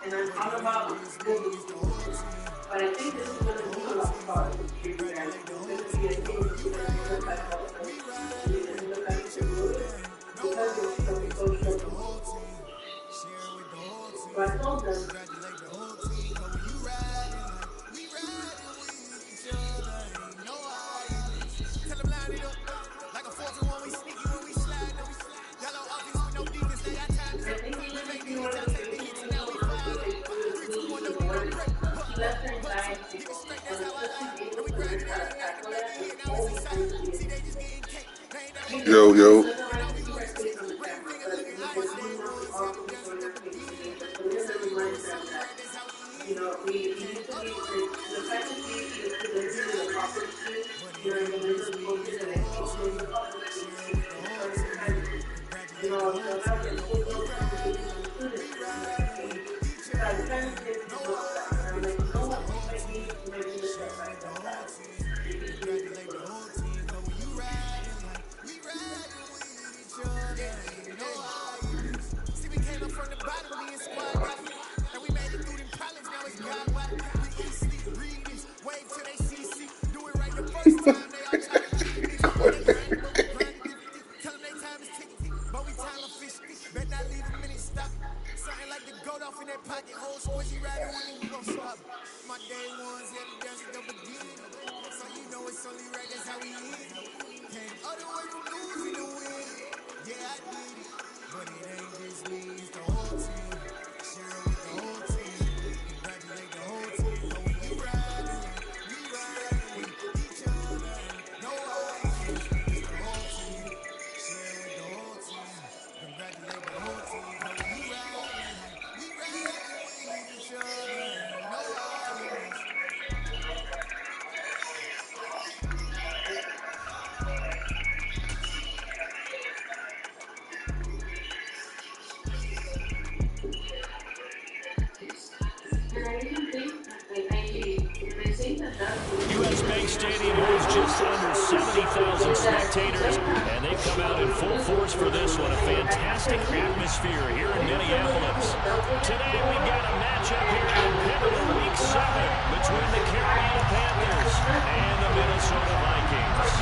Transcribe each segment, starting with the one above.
and I'm all about building teams. But I think this is going to be a lot harder for you guys. It's going to be a game that you're going to look like California. You're going to look like you can do it because you're so struggling. So I told them, I think even if you want to say you can know how to do it, left her inside people. And until she's able to learn how to tackle that, it's always going to be a mistake. You can Yo, it yo. doesn't like to see her face on the camera, but we can see now we also enjoy her face in nature. So we're going to remind them that, we need to be, the fact that she delivered in the proper speed, and the way the coaches and exposing the proper speed is perfect timing. She'll have the full blown conversation with the students, and like, hey, so I'm trying to get people off that. And I'm like, you know what, she might need a setback sometimes. Maybe she needs a break. U.S. Bank Stadium holds just under 70,000 spectators, and they've come out in full force for this one. A fantastic atmosphere here in Minneapolis. Today we've got a matchup here in pivotal Week 7 between the Carolina Panthers and the Minnesota Vikings.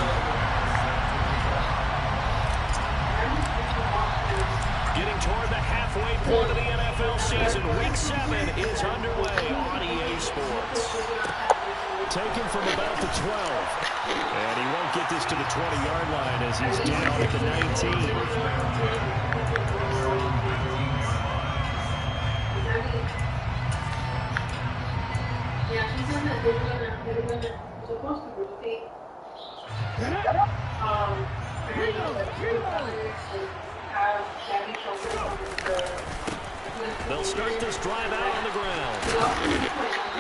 Getting toward the halfway point of the NFL season, Week 7 is underway on EA Sports. Taken from about the 12. And he won't get this to the 20-yard line as he's down at the 19. Yeah, she said that they're gonna supposed to rotate. They'll start this drive out on the ground.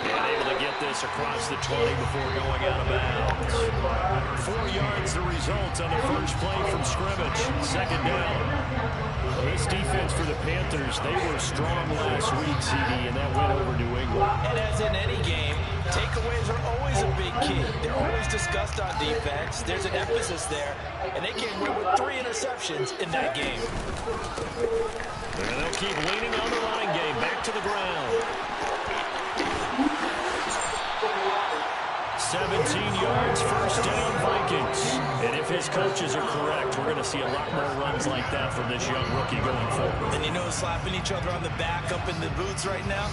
And able to get this across the 20 before going out of bounds. 4 yards the result on the first play from scrimmage. Second down. Well, this defense for the Panthers, they were strong last week, CD, and that went over New England. And as in any game, takeaways are always a big key. They're always discussed on defense. There's an emphasis there, and they came away with 3 interceptions in that game. And they'll keep leaning on the running game. Back to the ground. 17 yards, first down, Vikings. And if his coaches are correct, we're going to see a lot more runs like that from this young rookie going forward. And slapping each other on the back up in the boots right now?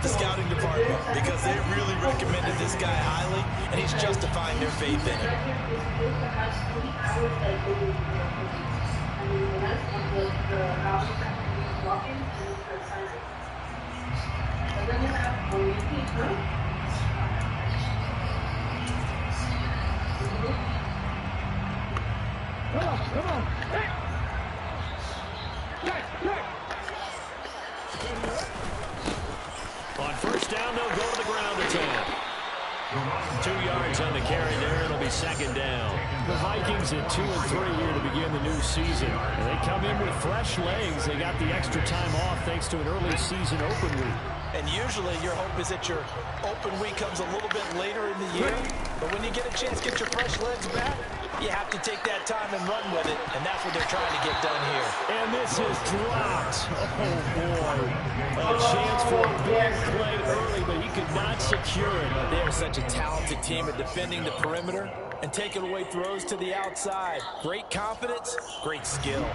The scouting department, because they really recommended this guy highly, and he's justifying their faith in him. Come on. Hey. On first down, they'll go to the ground attack. 2 yards on the carry there. It'll be second down. The Vikings at 2-3 here to begin the new season. And they come in with fresh legs. They got the extra time off thanks to an early season open week. And usually your hope is that your open week comes a little bit later in the year. But when you get a chance to get your fresh legs back, you have to take that time and run with it. And that's what they're trying to get done here. And this is dropped. Oh, boy. A chance for a clean play early, but he could not secure it. They are such a talented team at defending the perimeter and taking away throws to the outside. Great confidence, great skill.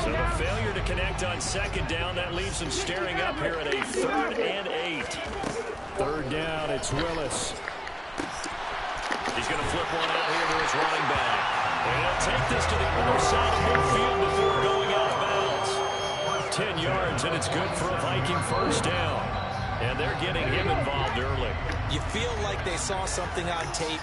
So the failure to connect on second down, that leaves them staring up here at a 3rd and 8. 3rd down, it's Willis. He's going to flip one out here to his running back. And he'll take this to the other side of midfield before going out of bounds. 10 yards, and it's good for a Viking 1st down. And they're getting him involved early. You feel like they saw something on tape,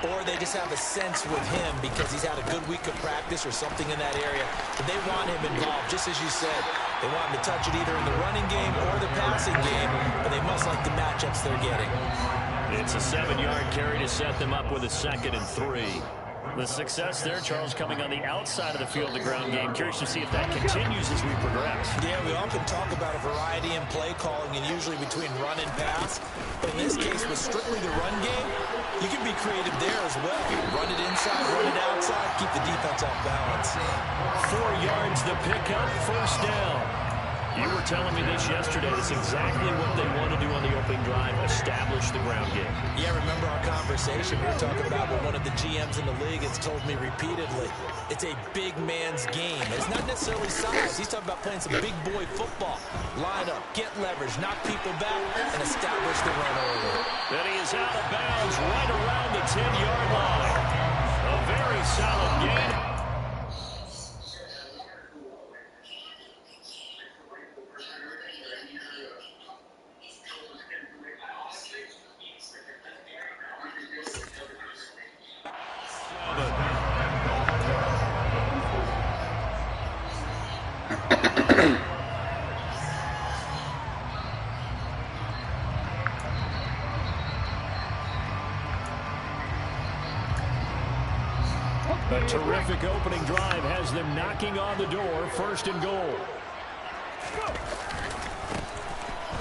or they just have a sense with him because he's had a good week of practice or something in that area. But they want him involved, just as you said. They want him to touch it either in the running game or the passing game, but they must like the matchups they're getting. It's a 7-yard carry to set them up with a 2nd and 3. The success there, Charles, coming on the outside of the field, the ground game. Curious to see if that continues as we progress. Yeah, we often talk about a variety in play calling and usually between run and pass. But in this case, with strictly the run game, you can be creative there as well. Run it inside, run it outside, keep the defense off balance. 4 yards the pickup, 1st down. You were telling me this yesterday. That's exactly what they want to do on the opening drive, establish the ground game. Yeah, remember our conversation we were talking about with one of the GMs in the league has told me repeatedly, it's a big man's game. It's not necessarily size. He's talking about playing some big boy football. Line up, get leverage, knock people back, and establish the run over. Then he is out of bounds right around the 10-yard line. A very solid gain. A terrific opening drive has them knocking on the door, 1st and goal.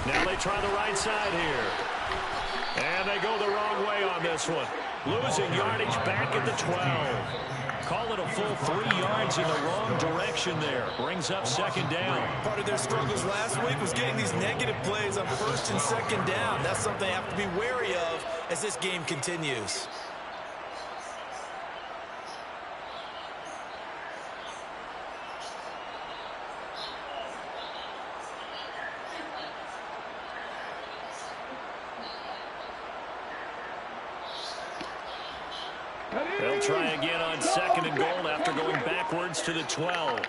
Now they try the right side here. And they go the wrong way on this one. Losing yardage back at the 12. Call it a full 3 yards in the wrong direction there. Brings up 2nd down. Part of their struggles last week was getting these negative plays on 1st and 2nd down. That's something they have to be wary of as this game continues. They'll try again on 2nd and goal after going backwards to the 12.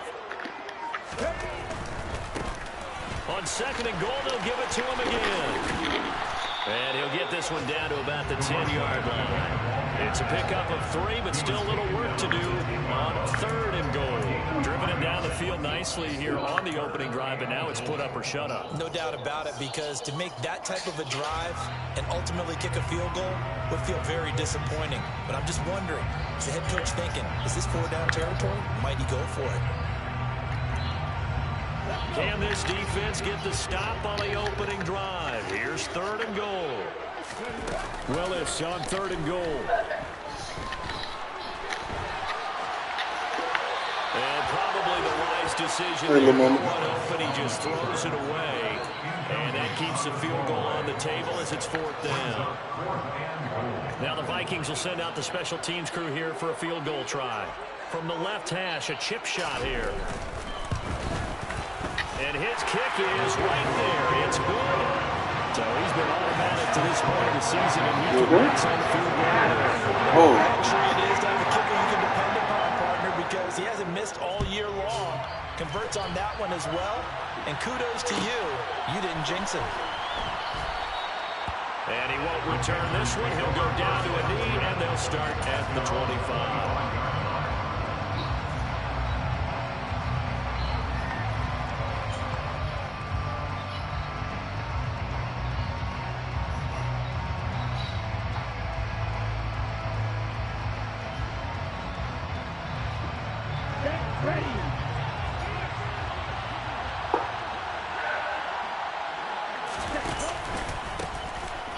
On 2nd and goal, they'll give it to him again. And he'll get this one down to about the 10-yard line. It's a pickup of 3, but still a little work to do on 3rd and goal. Driven it down the field nicely here on the opening drive, and now it's put up or shut up. No doubt about it, because to make that type of a drive and ultimately kick a field goal would feel very disappointing. But I'm just wondering, is the head coach thinking, is this 4-down territory? Might he go for it? Can this defense get the stop on the opening drive? Here's 3rd and goal. Willis on 3rd and goal. And probably the wise decision there, but he just throws it away. And that keeps the field goal on the table as it's 4th down. Now the Vikings will send out the special teams crew here for a field goal try. From the left hash, a chip shot here. And his kick is right there. It's good. So he's been automatic to this point of the season, and you can watch on the field goal. Actually, it is to have a kicker you can depend upon, partner, because he hasn't missed all year long. Converts on that one as well. And kudos to you. You didn't jinx him. And he won't return this one. He'll go down to a knee, and they'll start at the 25.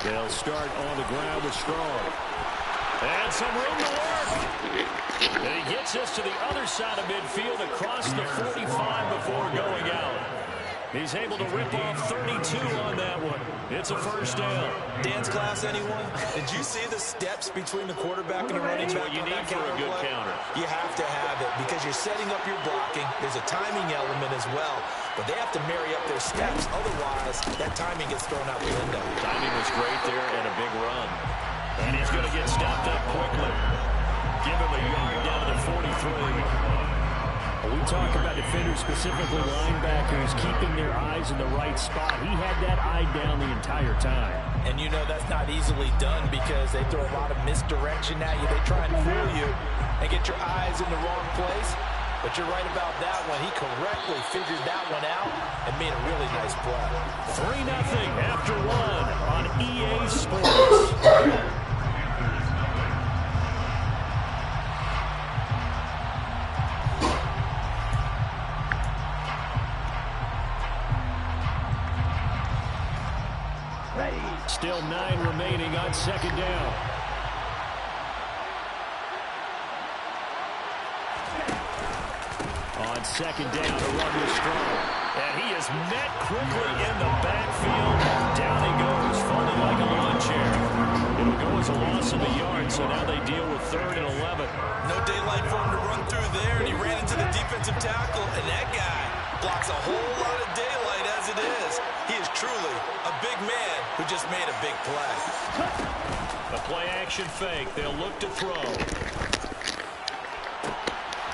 They'll start on the ground with Strong. And some room to work. And he gets us to the other side of midfield across the 45 before going out. He's able to rip off 32 on that one. It's a first down. Dance class, anyone? Did you see the steps between the quarterback and the running back? What you need for a good counter. You have to have it because you're setting up your blocking. There's a timing element as well, but they have to marry up their steps. Otherwise, that timing gets thrown out the window. Timing was great there and a big run. And he's going to get stopped up quickly. Give him a yard down to the 43. We talk about defenders, specifically linebackers, keeping their eyes in the right spot. He had that eye down the entire time. And you know that's not easily done because they throw a lot of misdirection at you. They try and fool you and get your eyes in the wrong place. But you're right about that one. He correctly figured that one out and made a really nice play. 3-0 after one on EA Sports. Still 9 remaining on second down. On second down, the run was strong. And he is met quickly in the backfield. Down he goes, folded like a lawn chair. It'll go as a loss of a yard, so now they deal with 3rd and 11. No daylight for him to run through there, and he ran into the defensive tackle, and that guy blocks a whole lot of daylight as it is. He is truly a big man who just made a big play. A play-action fake. They'll look to throw.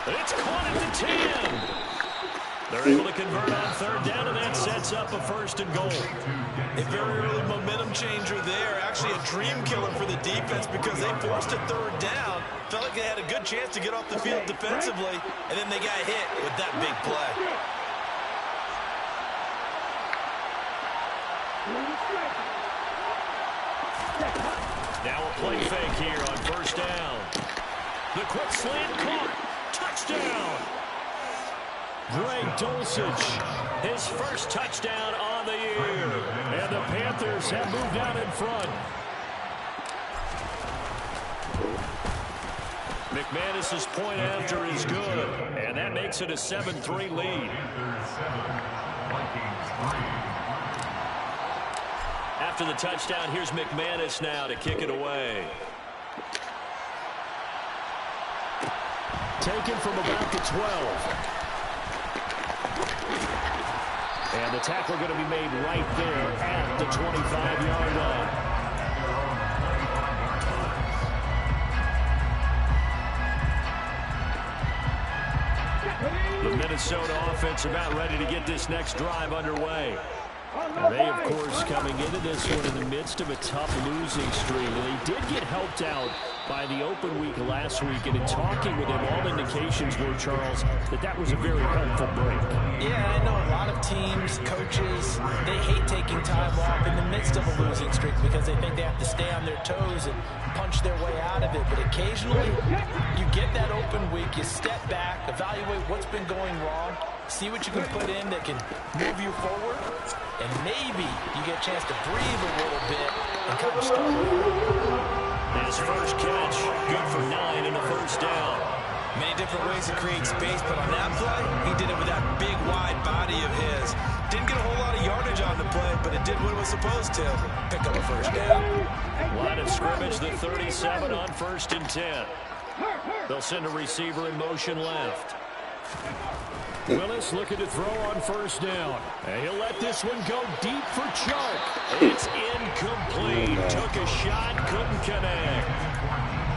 It's caught at the 10. They're able to convert on 3rd down, and that sets up a 1st and goal. A very early momentum changer there. Actually a dream killer for the defense because they forced a 3rd down. Felt like they had a good chance to get off the field defensively, and then they got hit with that big play. Now a play fake here on 1st down. The quick slant caught. Touchdown. Greg Dulcich, his first touchdown on the year. And the Panthers have moved out in front. McManus's point after is good. And that makes it a 7-3 lead. After the touchdown, here's McManus now to kick it away. Taken from about the 12. And the tackle going to be made right there at the 25-yard line. The Minnesota offense about ready to get this next drive underway. They, of course, coming into this one in the midst of a tough losing streak. They did get helped out by the open week last week, and in talking with him, all indications were, Charles, that was a very helpful break. Yeah, I know a lot of teams, coaches, they hate taking time off in the midst of a losing streak because they think they have to stay on their toes and punch their way out of it. But occasionally, you get that open week, you step back, evaluate what's been going wrong, see what you can put in that can move you forward, and maybe you get a chance to breathe a little bit and kind of start over. His first catch, good for 9 and a 1st down. Many different ways to create space, but on that play, he did it with that big, wide body of his. Didn't get a whole lot of yardage on the play, but it did what it was supposed to. Pick up a 1st down. Line of scrimmage, the 37 on 1st and 10. They'll send a receiver in motion left. Willis looking to throw on 1st down. And he'll let this one go deep for Chark. It's incomplete. Took a shot, couldn't connect.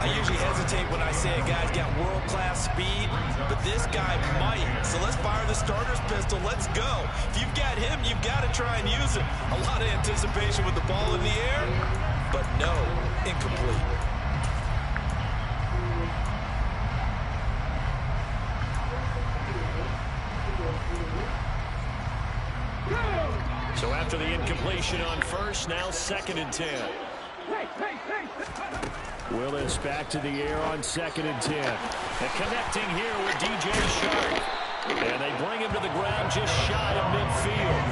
I usually hesitate when I say a guy's got world-class speed, but this guy might. So let's fire the starter's pistol. Let's go. If you've got him, you've got to try and use him. A lot of anticipation with the ball in the air, but no, incomplete. So after the incompletion on 1st, now 2nd and 10. Willis back to the air on 2nd and 10. And connecting here with DJ Chark. And they bring him to the ground just shy of midfield.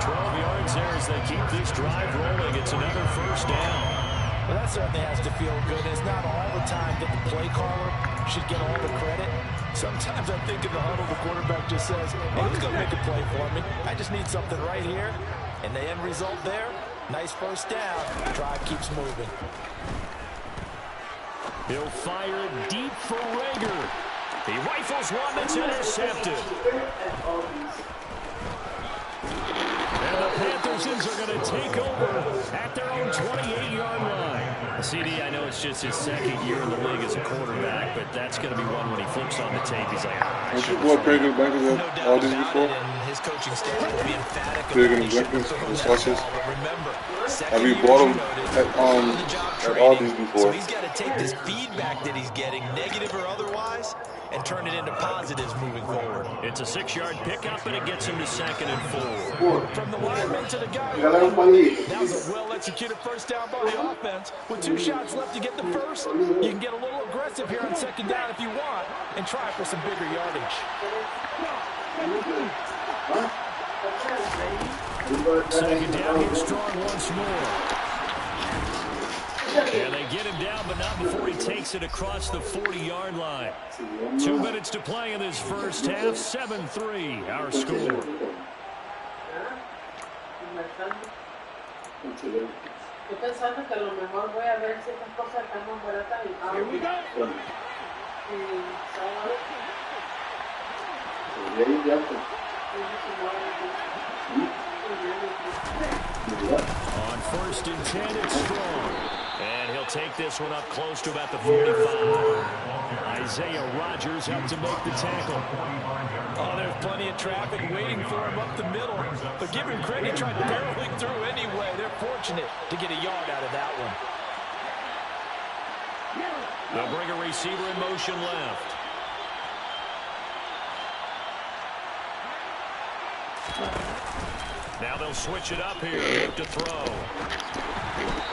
12 yards there as they keep this drive rolling. It's another 1st down. Well, that certainly has to feel good. It's not all the time that the play caller should get all the credit. Sometimes I think in the huddle, the quarterback just says, hey, who's going to make a play for me? I just need something right here. And the end result there, nice first down. Drive keeps moving. He'll fire deep for Rager. He rifles one that's intercepted. And the Panthers are going to take over at their own 28-yard line. CD, I know it's just his second year in the league as a quarterback, but that's going to be one when he flips on the tape. He's like, Don't you boy pretty good back at all these before? His coaching staff will be emphatic Big in the Vikings, the sauces. Have you bought them at all these before? So he's got to take this feedback that he's getting, negative or otherwise, and turn it into positives moving forward. It's a 6-yard pickup, and it gets him to 2nd and 4. From the lineman to the guy. That was a well-executed first down by the offense. With 2 shots left to get the first, you can get a little aggressive here on 2nd down if you want and try for some bigger yardage. 2nd down here, strong once more. And they get him down, but not before he takes it across the 40-yard line. 2 minutes to play in this first half. 7-3, our score. Here we go. On 1st and 10, it's Strong. And he'll take this one up close to about the 45. Isaiah Rodgers helped to make the tackle. Oh, there's plenty of traffic waiting for him up the middle. But give him credit, he tried barreling through anyway. They're fortunate to get a yard out of that one. They'll bring a receiver in motion left. Now they'll switch it up here. Look to throw.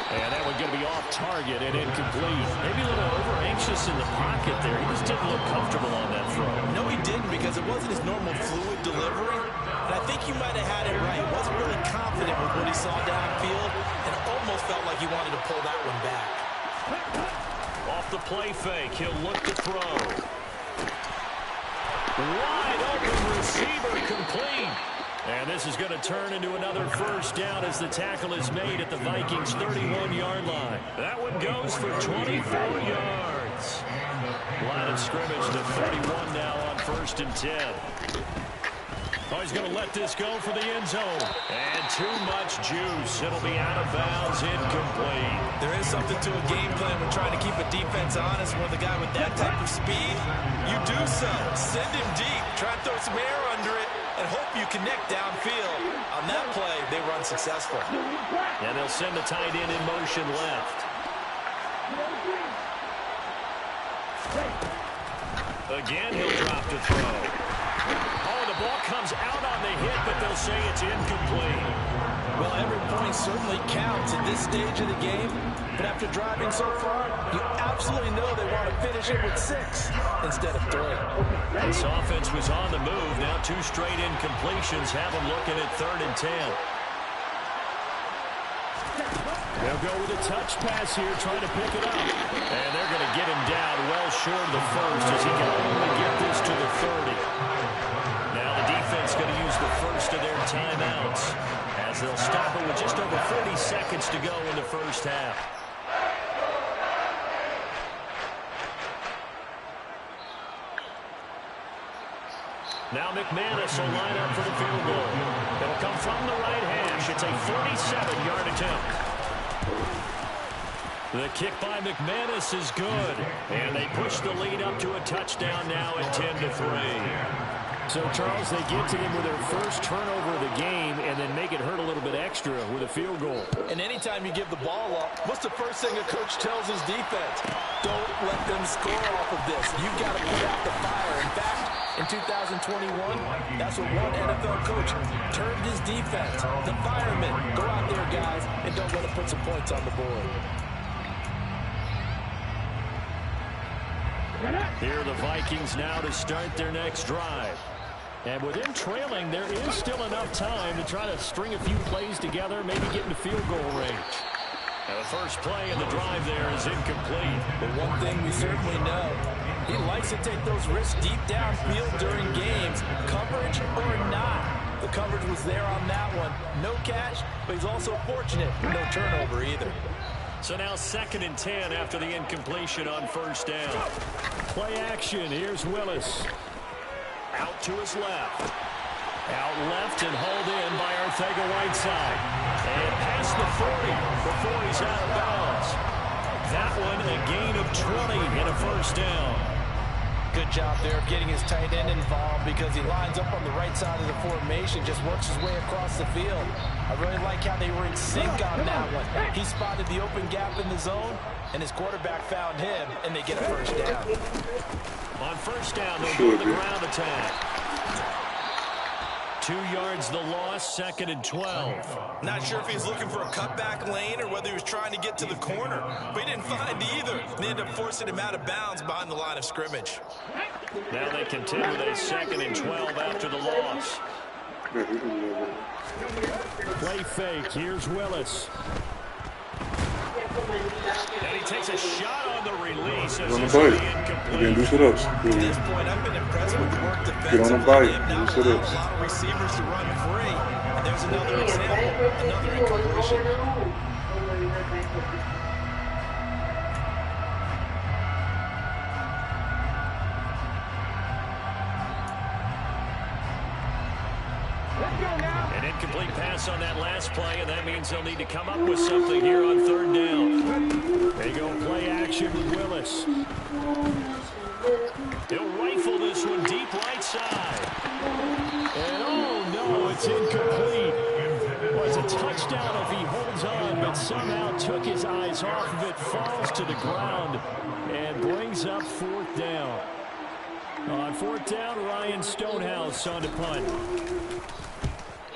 And that one going to be off target and incomplete. Maybe a little over-anxious in the pocket there. He just didn't look comfortable on that throw. No, he didn't, because it wasn't his normal fluid delivery. And I think you might have had it right. He wasn't really confident with what he saw downfield, and it almost felt like he wanted to pull that one back. Off the play fake, he'll look to throw. Wide open receiver, complete. And this is going to turn into another first down as the tackle is made at the Vikings' 31-yard line. That one goes for 24 yards. Line of scrimmage to 31 now on 1st and 10. Oh, he's going to let this go for the end zone. And too much juice. It'll be out of bounds, incomplete. There is something to a game plan when trying to keep a defense honest. With a guy with that type of speed, you do so. Send him deep. Try to throw some air under it and hope you connect downfield. On that play, they run successful. And they'll send the tight end in motion left. Again, he'll drop to throw. Oh, the ball comes out on the hit, but they'll say it's incomplete. Well, every point certainly counts at this stage of the game. But after driving so far, you absolutely know they want to finish it with 6 instead of 3. This offense was on the move. Now 2 straight incompletions have them looking at 3rd and 10. They'll go with a touch pass here, trying to pick it up. And they're going to get him down well short of the first as he can only get this to the 30. Now the defense going to use the first of their timeouts as they'll stop it with just over 40 seconds to go in the first half. Now McManus will line up for the field goal. It'll come from the right hash. It's a 47-yard attempt. The kick by McManus is good. And they push the lead up to a touchdown now at 10-3. So, Charles, they get to them with their first turnover of the game and then make it hurt a little bit extra with a field goal. And anytime you give the ball up, what's the first thing a coach tells his defense? Don't let them score off of this. You've got to put out the fire. In fact, in 2021, that's what one NFL coach termed his defense. The firemen. Go out there, guys, and don't let them put some points on the board. Here are the Vikings now to start their next drive. And with them trailing, there is still enough time to try to string a few plays together, maybe get into field goal range. And the first play in the drive there is incomplete. But one thing we certainly know, He likes to take those risks deep downfield during games, coverage or not. The coverage was there on that one. No catch, but he's also fortunate. No turnover either. So now 2nd and 10 after the incompletion on 1st down. Play action. Here's Willis. Out to his left. Out left and hauled in by Arcega-Whiteside. And past the 40 before he's out of bounds. That one a gain of 20 and a 1st down. Good job there of getting his tight end involved because he lines up on the right side of the formation, just works his way across the field. I really like how they were in sync on that one. He spotted the open gap in the zone, and his quarterback found him, and they get a 1st down. On 1st down, they'll go to the ground attack. 2 yards the loss, 2nd and 12. Not sure if he was looking for a cutback lane or whether he was trying to get to the corner, but he didn't find either. They ended up forcing him out of bounds behind the line of scrimmage. Now they continue with a 2nd and 12 after the loss. Play fake. Here's Willis. And he takes a shot on the release. As it's Again, do sit-ups. At this point, I've been impressed with the work defensively. Get on the bike. Now Do sit-ups. a lot of receivers to run free. And there's another example, another incompletion. An incomplete pass on that last play, and that means they'll need to come up with something here on 3rd down. They go play action with Willis. He'll rifle this one deep right side. And oh no, it's incomplete. Was a touchdown if he holds on, but somehow took his eyes off of it, falls to the ground, and brings up 4th down. On 4th down, Ryan Stonehouse on to punt.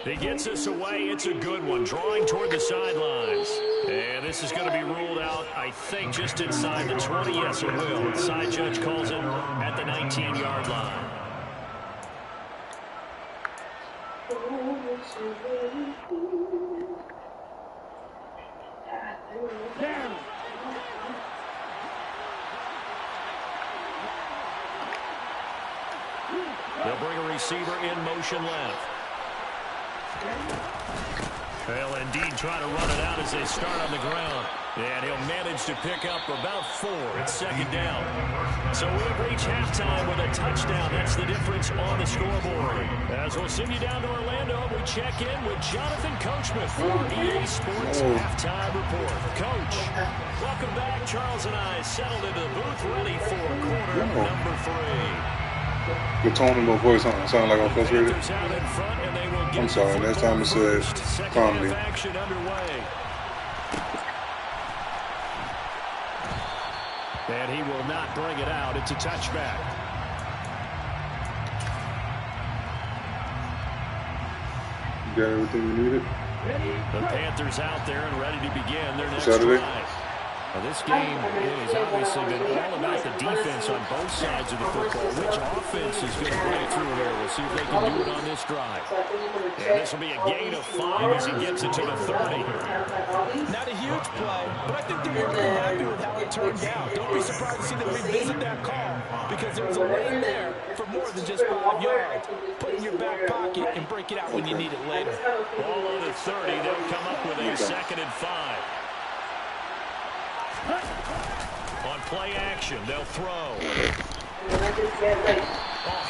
He gets us away. It's a good one. Drawing toward the sidelines. And this is going to be ruled out, I think, just inside the 20. Yes, it will. The side judge calls it at the 19-yard line. They'll bring a receiver in motion left. They'll indeed try to run it out as they start on the ground. And he'll manage to pick up about 4. It's 2nd down. So we'll reach halftime with a touchdown. That's the difference on the scoreboard. As we'll send you down to Orlando, we check in with Jonathan Coachman for EA Sports Halftime Report. Coach, welcome back. Charles and I settled into the booth ready for quarter number 3. Good tone in my voice, huh? Sound like I'm frustrated? I'm sorry, next time I said calmly. And he will not bring it out. It's a touchback. You got everything you needed? The Panthers out there and ready to begin their next Saturday. drive. Now this game has obviously been all about the defense on both sides of the football. Which offense is going to break through here? We'll see if they can do it on this drive. And this will be a gain of 5 as he gets it to the 30. Not a huge play, but I think they're pretty happy with how it turned out. Don't be surprised to see them revisit that call because there was a lane there for more than just 5 yards. Put it in your back pocket and break it out when you need it later. Ball on the 30. They'll come up with a 2nd and 5. On play action, they'll throw.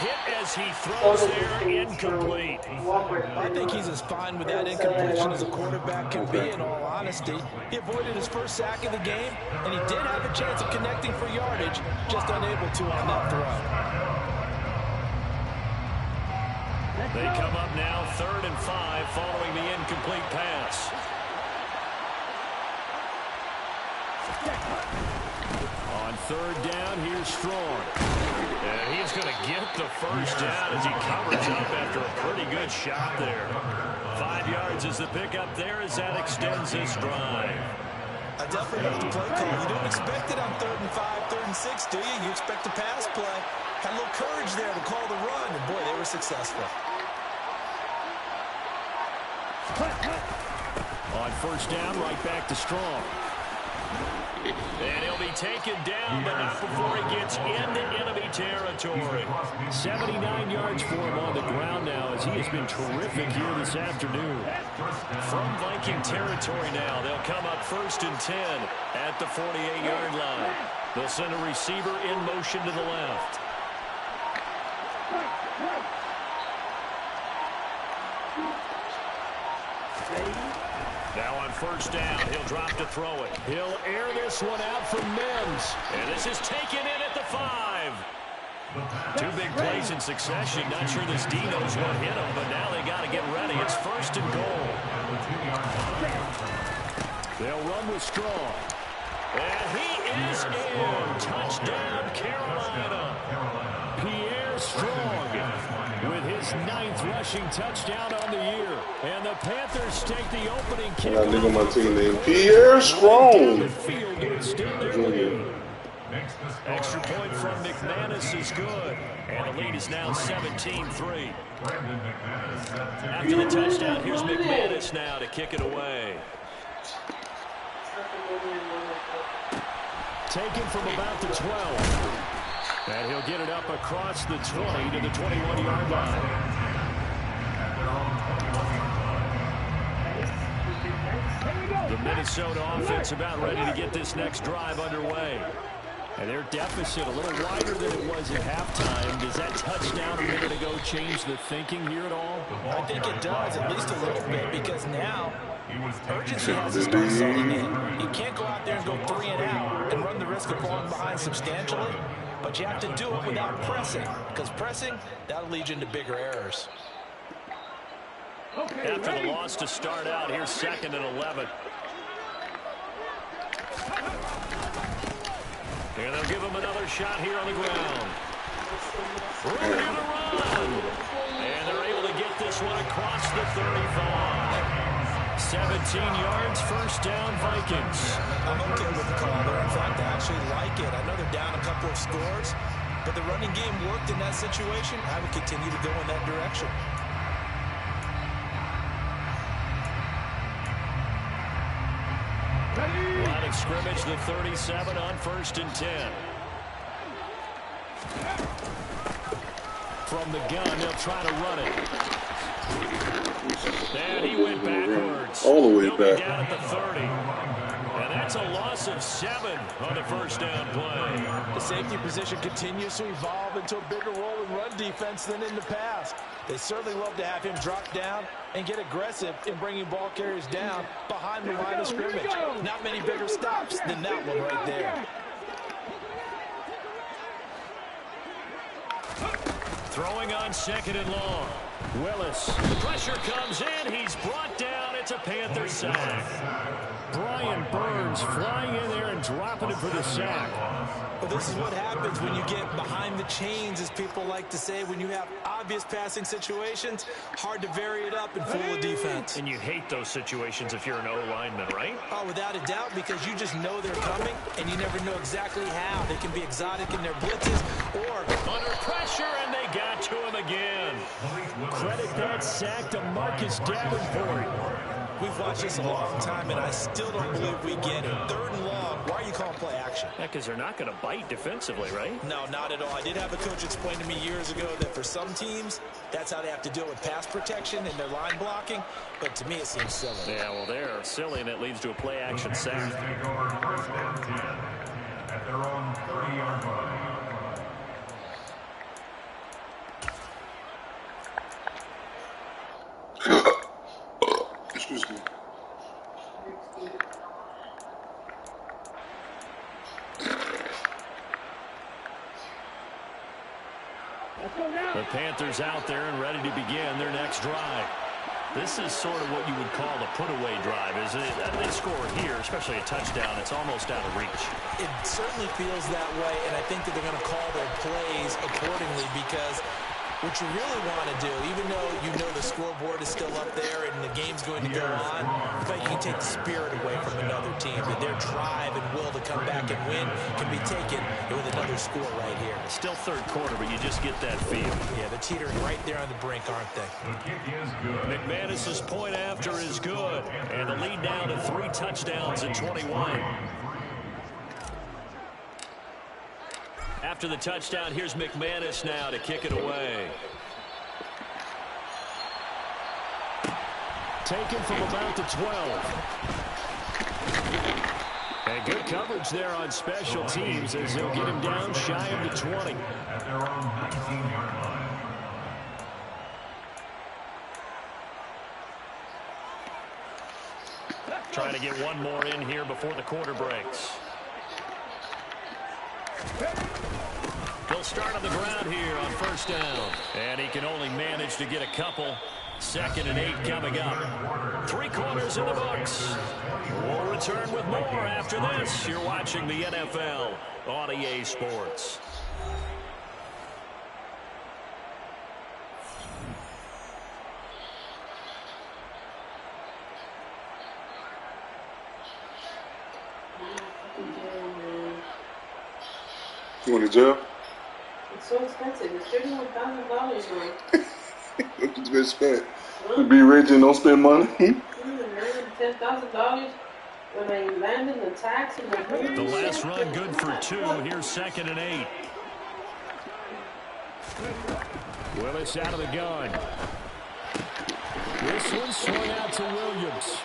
Hit as he throws there, incomplete. I think he's as fine with that incompletion as a quarterback can be, in all honesty. He avoided his first sack of the game, and he did have a chance of connecting for yardage, just unable to on that throw. They come up now 3rd and 5 following the incomplete pass. On 3rd down, here's Strong. And he's going to get the 1st down as he covers up after a pretty good shot there. 5 yards is the pickup there as that extends this drive. I definitely love the play call. You don't expect it on 3rd and 5, 3rd and 6, do you? You expect a pass play. Had a little courage there to call the run, and boy, they were successful. On 1st down, right back to Strong. And he'll be taken down, but not before he gets into enemy territory. 79 yards for him on the ground now, as he has been terrific here this afternoon. From Viking territory now, they'll come up 1st and 10 at the 48-yard line. They'll send a receiver in motion to the left. Now on 1st down, he'll drop to throw it. He'll air this one out from Mims. And this is taken in at the 5. 2 big plays in succession. Not sure this D knows what hit him, but now they got to get ready. It's 1st and goal. They'll run with Strong. And he is in. Touchdown, Carolina. Pierre Strong with his 9th rushing touchdown on the year. And the Panthers take the opening kick. I think on my team name Pierre Strong. Extra point from McManus is good. And the lead is now 17-3. After the touchdown, here's McManus now to kick it away. Taken from about the 12. And he'll get it up across the 20 to the 21-yard line. The Minnesota offense about ready to get this next drive underway. And their deficit a little wider than it was at halftime. Does that touchdown a minute ago change the thinking here at all? I think it does, at least a little bit, because now urgency has to start setting in. You can't go out there and go 3 and out and run the risk of falling behind substantially. But you have to do it without pressing, because pressing, that'll lead you into bigger errors. After the loss to start out, here's 2nd and 11. And they'll give him another shot here on the ground. Room to run. And they're able to get this one across the 35. 17 yards, 1st down, Vikings. I'm okay with the call there. In fact, I actually like it. I know they're down a couple of scores, but the running game worked in that situation. I would continue to go in that direction. Line of scrimmage, the 37 on 1st and 10. From the gun, they'll try to run it. And he went backwards. All the way back. Down at the 30. And that's a loss of 7 on the 1st down play. The safety position continues to evolve into a bigger role in run defense than in the past. They certainly love to have him drop down and get aggressive in bringing ball carriers down behind the line of scrimmage. Not many bigger stops than that one right there. Throwing on 2nd and long. Willis. Pressure comes in. He's brought down. It's a Panther sack. Brian Burns flying in there and dropping it for the sack. Well, this is what happens when you get behind the chains, as people like to say. When you have obvious passing situations, hard to vary it up and fool a defense. And you hate those situations if you're an O-lineman, right? Oh, without a doubt, because you just know they're coming, and you never know exactly how. They can be exotic in their blitzes or under pressure, and they got to him again. Credit that sack to Marcus Davenport. We've watched this a long time, and I still don't believe we get it. 3rd and long. Why are you calling play action? Yeah, because they're not going to bite defensively, right? No, not at all. I did have a coach explain to me years ago that for some teams, that's how they have to deal with pass protection and their line blocking. But to me, it seems silly. Yeah, well, they're silly, and it leads to a play action sack. At their own 30-yard line. Excuse me. The Panthers out there and ready to begin their next drive. This is sort of what you would call a put-away drive, isn't it? They score here, especially a touchdown. It's almost out of reach. It certainly feels that way, and I think that they're going to call their plays accordingly, because what you really want to do, even though you know the scoreboard is still up there and the game's going to go on, but you can take the spirit away from another team. That their drive and will to come back and win can be taken with another score right here. Still 3rd quarter, but you just get that feel. Yeah, they're teetering right there on the brink, aren't they? The kick is good. McManus's point after is good. And the lead down to 3 touchdowns at 21. After the touchdown, here's McManus now to kick it away. Taken from about the 12. And good coverage there on special teams as they'll get him down shy of the 20. At their own 19-yard line. Trying to get one more in here before the quarter breaks. He'll start on the ground here on first down. And he can only manage to get a couple. 2nd and 8 coming up. 3 quarters in the books. We'll return with more after this. You're watching the NFL on EA Sports. You want to jail? It's so expensive. It's $31,000 now. What you expect? To be rich and don't spend money? $10,000 when they landed the tax and the last run good for 2. Here's 2nd and 8. Willis out of the gun. This one swung out to Williams.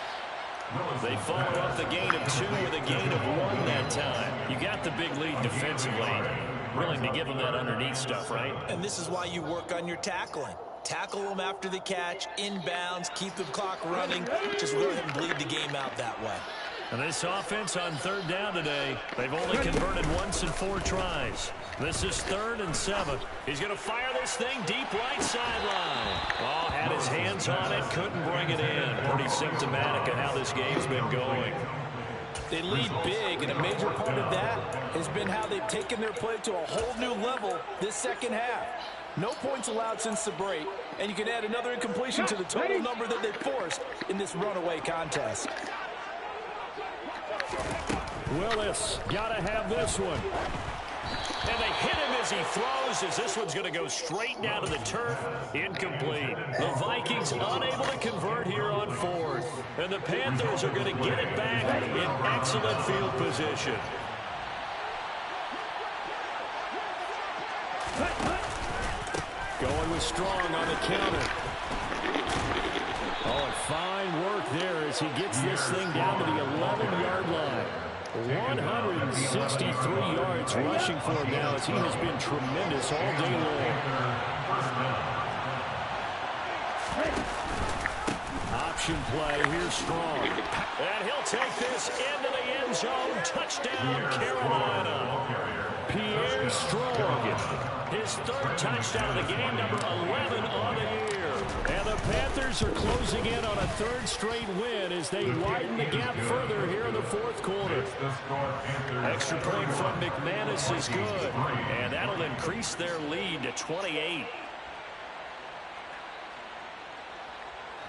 They follow up the gain of 2 with a gain of 1 that time. You got the big lead defensively. Willing to give them that underneath stuff, right? And this is why you work on your tackling. Tackle them after the catch, inbounds, keep the clock running. Just go ahead and bleed the game out that way. And this offense on 3rd down today, they've only converted once in 4 tries. This is 3rd and 7. He's going to fire this thing deep right sideline. Oh, had his hands on it, couldn't bring it in. Pretty symptomatic of how this game's been going. They lead big, and a major part of that has been how they've taken their play to a whole new level this second half. No points allowed since the break, and you can add another incompletion to the total number that they forced in this runaway contest. Willis, gotta have this one. And they hit him as he throws, as this one's going to go straight down to the turf. Incomplete. The Vikings unable to convert here on 4th. And the Panthers are going to get it back in excellent field position. Going with Strong on the counter. Oh, and fine work there as he gets this thing down to the 11-yard line. 163 yards rushing for him now as he has been tremendous all day long. Option play, here's Strong. And he'll take this into the end zone. Touchdown, Carolina. Pierre Strong. His 3rd touchdown of the game, number 11 on the year. And the Panthers are closing in on a 3rd straight win as they widen the gap further here in the 4th quarter. Extra point from McManus is good, and that'll increase their lead to 28.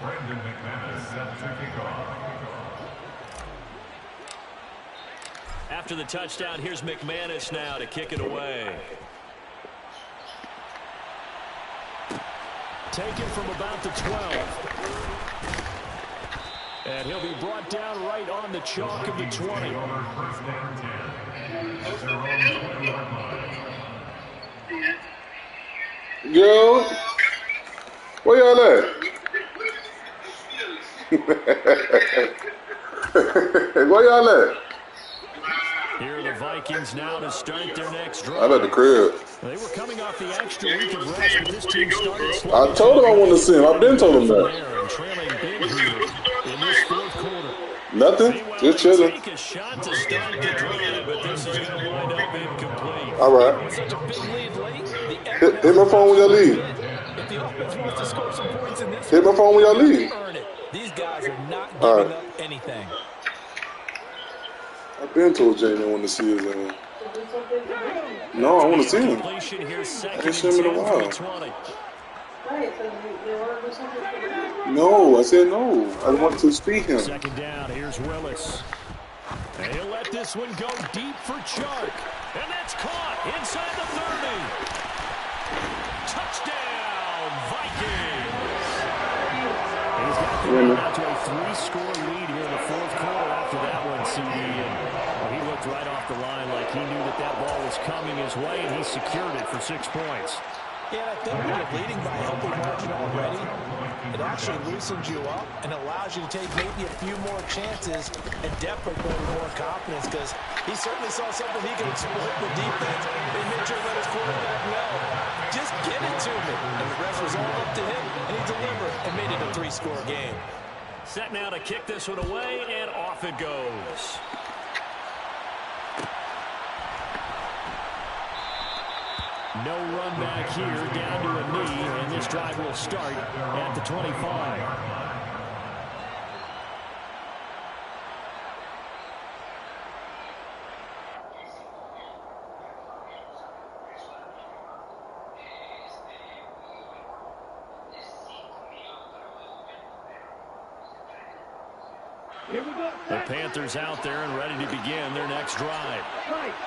Brandon McManus set to kick off. After the touchdown, here's McManus now to kick it away. Taken from about the 12. And he'll be brought down right on the chalk of the 20. Yo, where y'all at? Where y'all at? Here are the Vikings now to start their next drive. I'm at the crib. They were coming off the extra week of rest, but this team started slow. I told him I wanted to see him. I've been told him that. Trailing big here in this 4th quarter. Nothing. Just chilling. Take a shot to start the drive, but this is going to wind up incomplete. All right. Such a big lead late. Hit my phone when y'all leave. If the offense wants to score some points in this, Hit my phone when y'all leave. earn it. These guys are not giving up anything. I've been told Jay they want to see his No, I want to see him. I ain't seen him in a while. No, I said no. I want to speak him. 2nd down, here's Willis. And he'll let this one go deep for Chark. And that's caught inside the 30. Touchdown, Vikings. He's got the out to a 3-score lead here in the 4th quarter after that one, CD. And he looked looked right off the line like he knew that that ball was coming his way, and he secured it for 6 points. Yeah, I think when you're leading by a healthy margin already, it actually loosens you up and allows you to take maybe a few more chances and definitely play with more confidence, because he certainly saw something he could exploit the defense. They made sure to let his quarterback know, just get it to me. And the rest was all up to him, and he delivered and made it a 3-score game. Set now to kick this one away, and off it goes. No run back here, down to a knee, and this drive will start at the 25. The Panthers out there and ready to begin their next drive.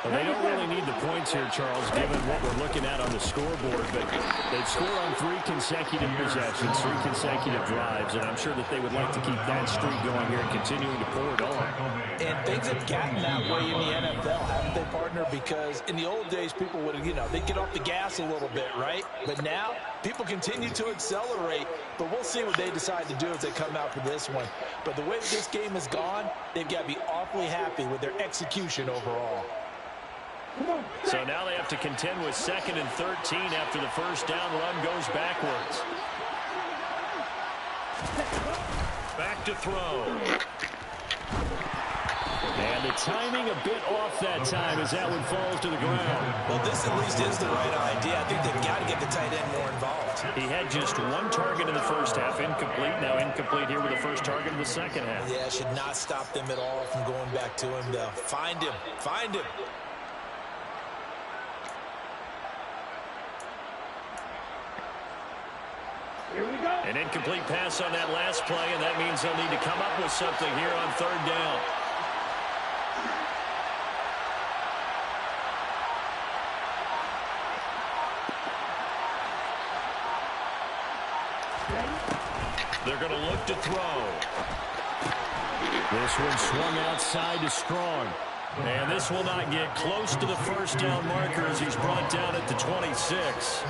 Well, they don't really need the points here, Charles, given what we're looking at on the scoreboard. But they've scored on 3 consecutive possessions, 3 consecutive drives, and I'm sure that they would like to keep that streak going here and continuing to pour it on. And things have gotten that way in the NFL, haven't they, partner? Because in the old days, people would, they'd get off the gas a little bit, right? But now, people continue to accelerate. But we'll see what they decide to do as they come out for this one. But the way this game has gone, they've got to be awfully happy with their execution overall. So now they have to contend with 2nd and 13 after the first down run goes backwards. Back to throw. And the timing a bit off that time as that one falls to the ground. Well, this at least is the right idea. I think they've got to get the tight end more involved. He had just 1 target in the first half, incomplete. Now incomplete here with the first target in the second half. Yeah, should not stop them at all from going back to him, though. Find him. Find him. Here we go. An incomplete pass on that last play, and that means they'll need to come up with something here on 3rd down. They're going to look to throw. This one swung outside to Strong. And this will not get close to the first down marker as he's brought down at the 26.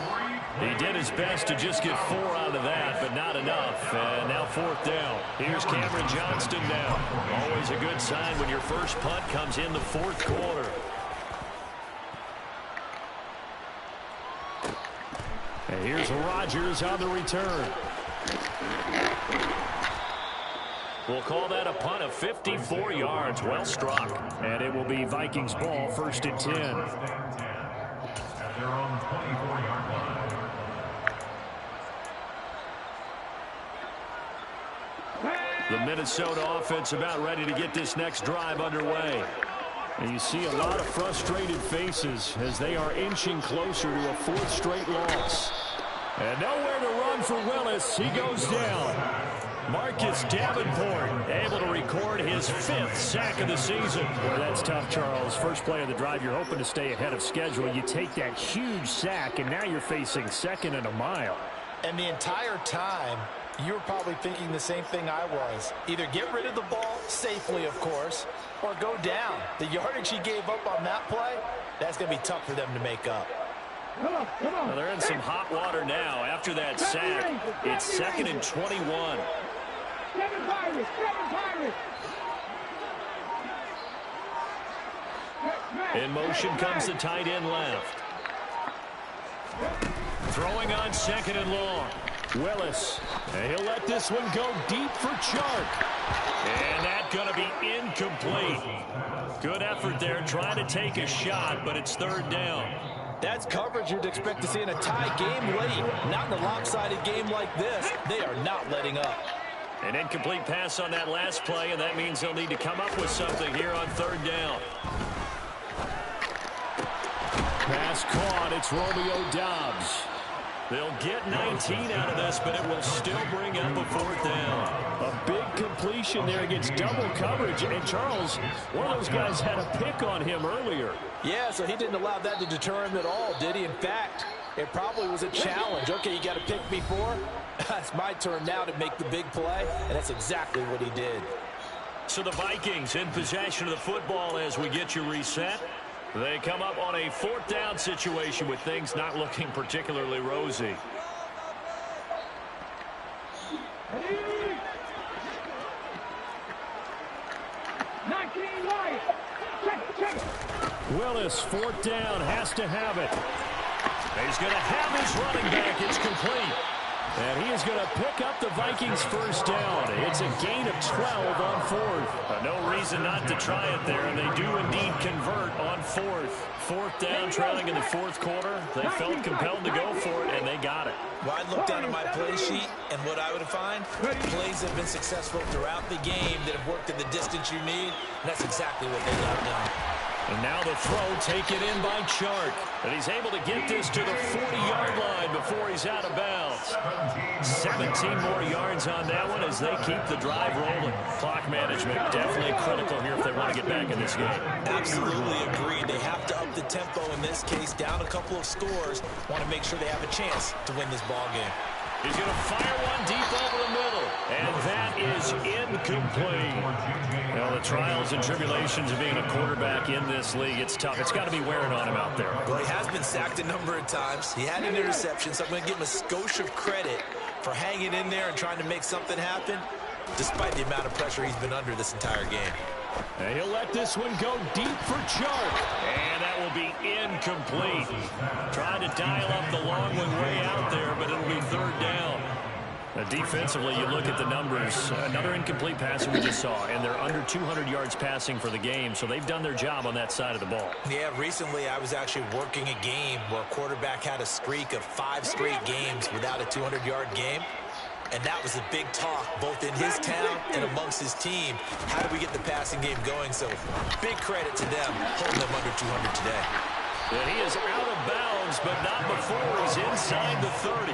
He did his best to just get 4 out of that, but not enough. And now 4th down. Here's Cameron Johnston now. Always a good sign when your first punt comes in the 4th quarter. And here's Rodgers on the return. We'll call that a punt of 54 yards. Well struck. And it will be Vikings ball, 1st and 10. They're on the 24-yard line. The Minnesota offense about ready to get this next drive underway. And you see a lot of frustrated faces as they are inching closer to a 4th straight loss. And nowhere to run for Willis. He goes down. Marcus Davenport able to record his 5th sack of the season. Boy, that's tough, Charles. First play of the drive, you're hoping to stay ahead of schedule. You take that huge sack, and now you're facing 2nd and a mile. And the entire time, you were probably thinking the same thing I was. Either get rid of the ball safely, of course, or go down. The yardage he gave up on that play, that's going to be tough for them to make up. Well, they're in some hot water now. After that sack, it's 2nd and 21. In motion comes the tight end left. Throwing on 2nd and long. Willis. And he'll let this one go deep for Chark. And that's going to be incomplete. Good effort there trying to take a shot, but it's 3rd down. That's coverage you'd expect to see in a tie game late. Not in a lopsided game like this. They are not letting up. An incomplete pass on that last play, and that means they'll need to come up with something here on 3rd down. Pass caught. It's Romeo Doubs. They'll get 19 out of this, but it will still bring up a 4th down. A big completion there against double coverage. And Charles, one of those guys had a pick on him earlier. Yeah, so he didn't allow that to deter him at all, did he? In fact, it probably was a challenge. Okay, you got to pick me 4. It's my turn now to make the big play, and that's exactly what he did. So the Vikings in possession of the football as we get you reset. They come up on a 4th down situation with things not looking particularly rosy. Willis, 4th down, has to have it. He's going to have his running back. It's complete. And he is going to pick up the Vikings' 1st down. It's a gain of 12 on 4th. No reason not to try it there, and they do indeed convert on 4th. 4th down, trailing in the 4th quarter. They felt compelled to go for it, and they got it. Well, I'd look down at my play sheet, and what I would find, plays have been successful throughout the game that have worked at the distance you need, and that's exactly what they got done. And now the throw taken in by Chark. And he's able to get this to the 40-yard line before he's out of bounds. 17 more yards on that one as they keep the drive rolling. Clock management definitely critical here if they want to get back in this game. Absolutely agreed. They have to up the tempo in this case, down a couple of scores. Want to make sure they have a chance to win this ball game. He's going to fire one deep over the middle. And that is incomplete. Well, the trials and tribulations of being a quarterback in this league, it's tough. It's got to be wearing on him out there. Well, he has been sacked a number of times. He had an interception, so I'm going to give him a skosh of credit for hanging in there and trying to make something happen, despite the amount of pressure he's been under this entire game. And he'll let this one go deep for Chark. And that will be incomplete. Trying to dial up the long one way out there, but it'll be 3rd down. Now, defensively, you look at the numbers. Another incomplete pass we just saw, and they're under 200 yards passing for the game, so they've done their job on that side of the ball. Yeah, recently I was actually working a game where a quarterback had a streak of 5 straight games without a 200-yard game. And that was a big talk, both in his town and amongst his team. How do we get the passing game going? So big credit to them, holding them under 200 today. And he is out of bounds, but not before he's inside the 30.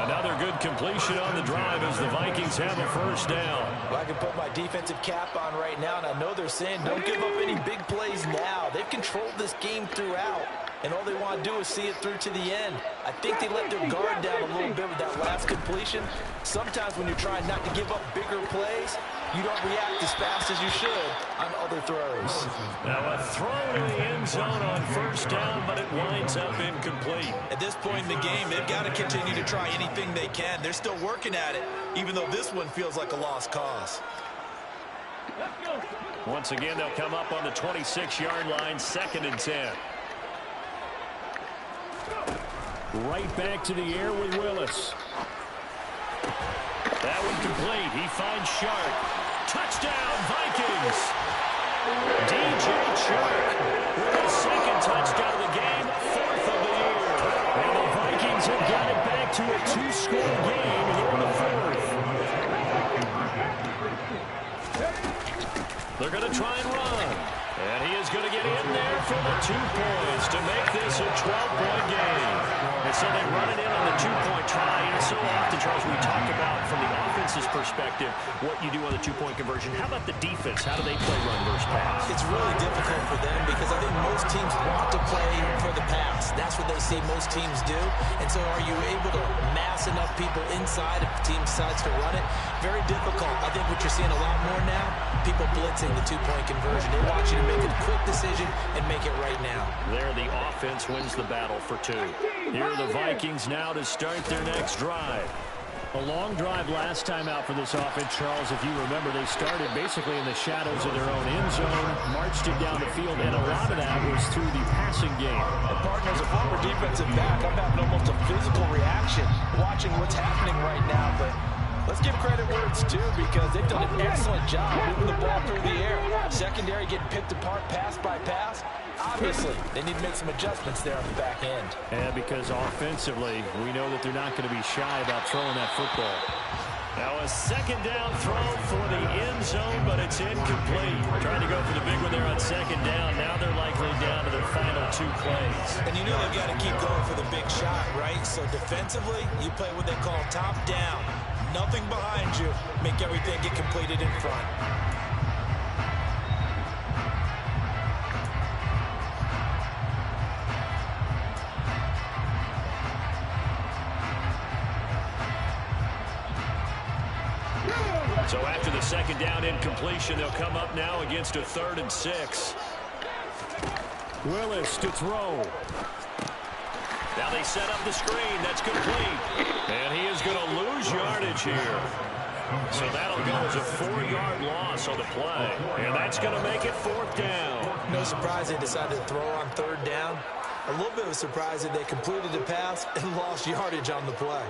Another good completion on the drive as the Vikings have a 1st down. Well, I can put my defensive cap on right now, and I know they're saying don't give up any big plays now. They've controlled this game throughout, and all they want to do is see it through to the end. I think they let their guard down a little bit with that last completion. Sometimes when you're trying not to give up bigger plays, you don't react as fast as you should on other throws. Now a throw to the end zone on 1st down, but it winds up incomplete. At this point in the game, they've got to continue to try anything they can. They're still working at it, even though this one feels like a lost cause. Once again, they'll come up on the 26-yard line, 2nd and 10. Right back to the air with Willis. That one complete. He finds Chark. Touchdown, Vikings! DJ Chark with his 2nd touchdown of the game, 4th of the year. And the Vikings have got it back to a 2-score game here in the 4th. They're going to try and run. And he is going to get in there for the 2 points to make this a 12-point game. And so they run it in on the 2-point try. And so often, Charles, we talk about from the offense's perspective what you do on the 2-point conversion. How about the defense? How do they play run versus pass? It's really difficult for them because I think most teams want to play for the pass. That's what they see most teams do. And so are you able to mass enough people inside if the team decides to run it? Very difficult. I think what you're seeing a lot more now, people blitzing the 2-point conversion. They want you to make a quick decision and make it right now. There, the offense wins the battle for 2. Here are the Vikings now to start their next drive. A long drive last time out for this offense, Charles. If you remember, they started basically in the shadows of their own end zone, marched it down the field, and a lot of that was through the passing game. And partner, as a former defensive back, I'm having almost a physical reaction watching what's happening right now, but let's give credit where it's due because they've done an excellent job moving the ball through the air. Secondary getting picked apart pass by pass. Obviously, they need to make some adjustments there on the back end. And because offensively, we know that they're not going to be shy about throwing that football. Now a 2nd down throw for the end zone, but it's incomplete. Trying to go for the big one there on 2nd down. Now they're likely down to their final 2 plays. And you know they've got to keep going for the big shot, right? So defensively, you play what they call top down. Nothing behind you. Make everything get completed in front. So after the second down incompletion, they'll come up now against a 3rd and 6. Willis to throw. Now they set up the screen. That's complete. And he is going to lose yardage here. So that'll go as a 4-yard loss on the play. And that's going to make it 4th down. No surprise they decided to throw on 3rd down. A little bit of a surprise that they completed the pass and lost yardage on the play.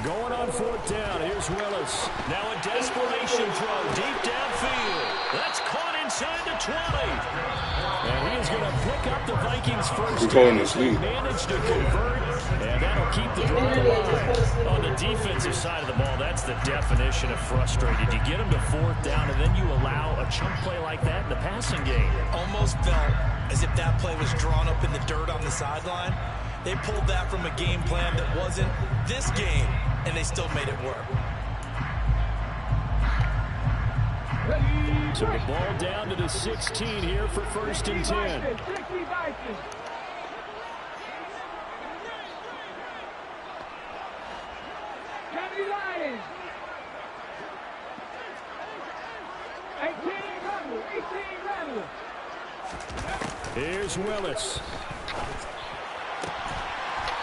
Going on 4th down. Here's Willis. Now a desperation throw deep downfield. That's caught inside the 20. And he is going to pick up the Vikings first down. They managed to convert, and that'll keep the drive alive. On the defensive side of the ball, that's the definition of frustrated. You get them to 4th down, and then you allow a chunk play like that in the passing game. Almost felt as if that play was drawn up in the dirt on the sideline. They pulled that from a game plan that wasn't this game, and they still made it work. So the ball down to the 16 here for 1st and 10. Here's Willis.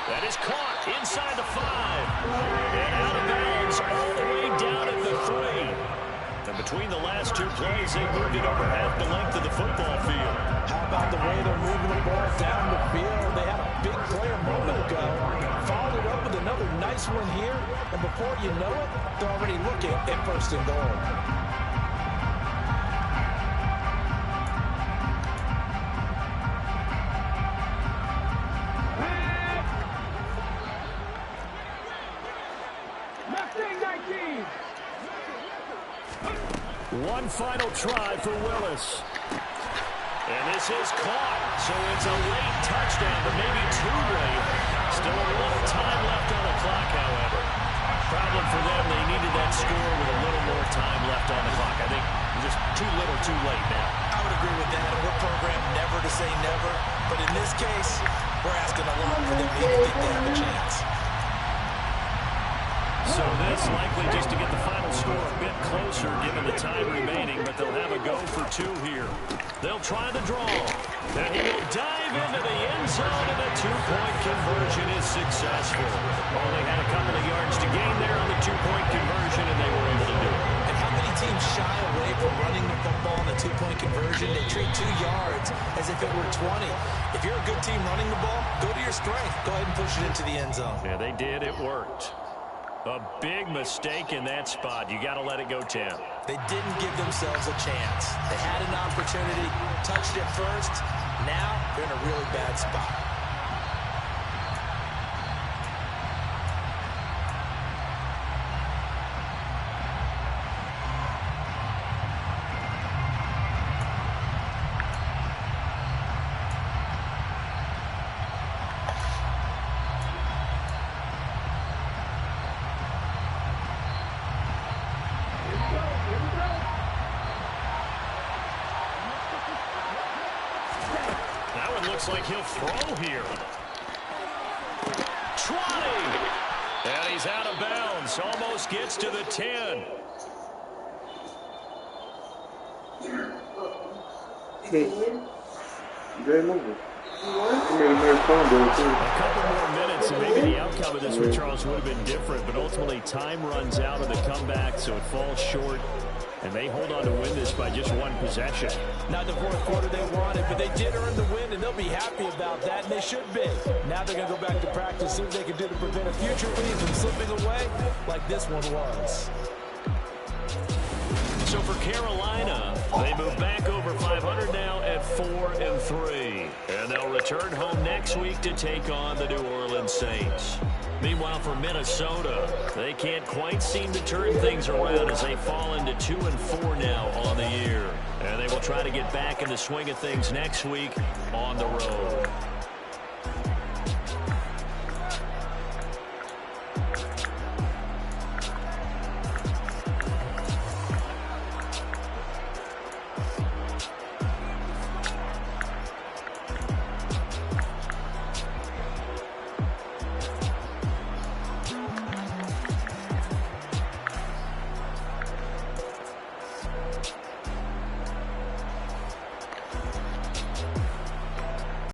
That is caught inside the 5. And out of bounds all the way down at the 3. And between the last 2 plays, they moved it over half the length of the football field. How about the way they're moving the ball down the field? They had a big play a moment ago. Followed it up with another nice one here. And before you know it, they're already looking at 1st and goal. One final try for Willis. And this is caught. So it's a late touchdown, but maybe too late. Still a little time left on the clock, however. Problem for them, they needed that score with a little more time left on the clock. I think just too little, too late now. I would agree with that. We're programmed never to say never. But in this case, we're asking a lot for them to even think they have a chance. So this likely just to get the final score a bit closer given the time remaining, but they'll have a go for 2 here. They'll try the draw. And he will dive into the end zone, and the 2-point conversion is successful. Only had a couple of yards to gain there on the 2-point conversion, and they were able to do it. And how many teams shy away from running the football on the 2-point conversion? They treat 2 yards as if it were 20. If you're a good team running the ball, go to your strength. Go ahead and push it into the end zone. Yeah, they did. It worked. A big mistake in that spot. You got to let it go 10. They didn't give themselves a chance. They had an opportunity, touched it first. Now they're in a really bad spot. Looks like he'll throw here. 20! And he's out of bounds. Almost gets to the 10. Game over. A couple more minutes, and maybe the outcome of this with Charles would have been different, but ultimately time runs out of the comeback, so it falls short. And they hold on to win this by just 1 possession. Not the 4th quarter they wanted, but they did earn the win, and they'll be happy about that, and they should be. Now they're going to go back to practice, see what they can do to prevent a future lead from slipping away like this one was. So for Carolina, they move back over 500 now at 4-3. And they'll return home next week to take on the New Orleans Saints. Meanwhile, for Minnesota, they can't quite seem to turn things around as they fall into 2-4 now on the year. And they will try to get back in the swing of things next week on the road.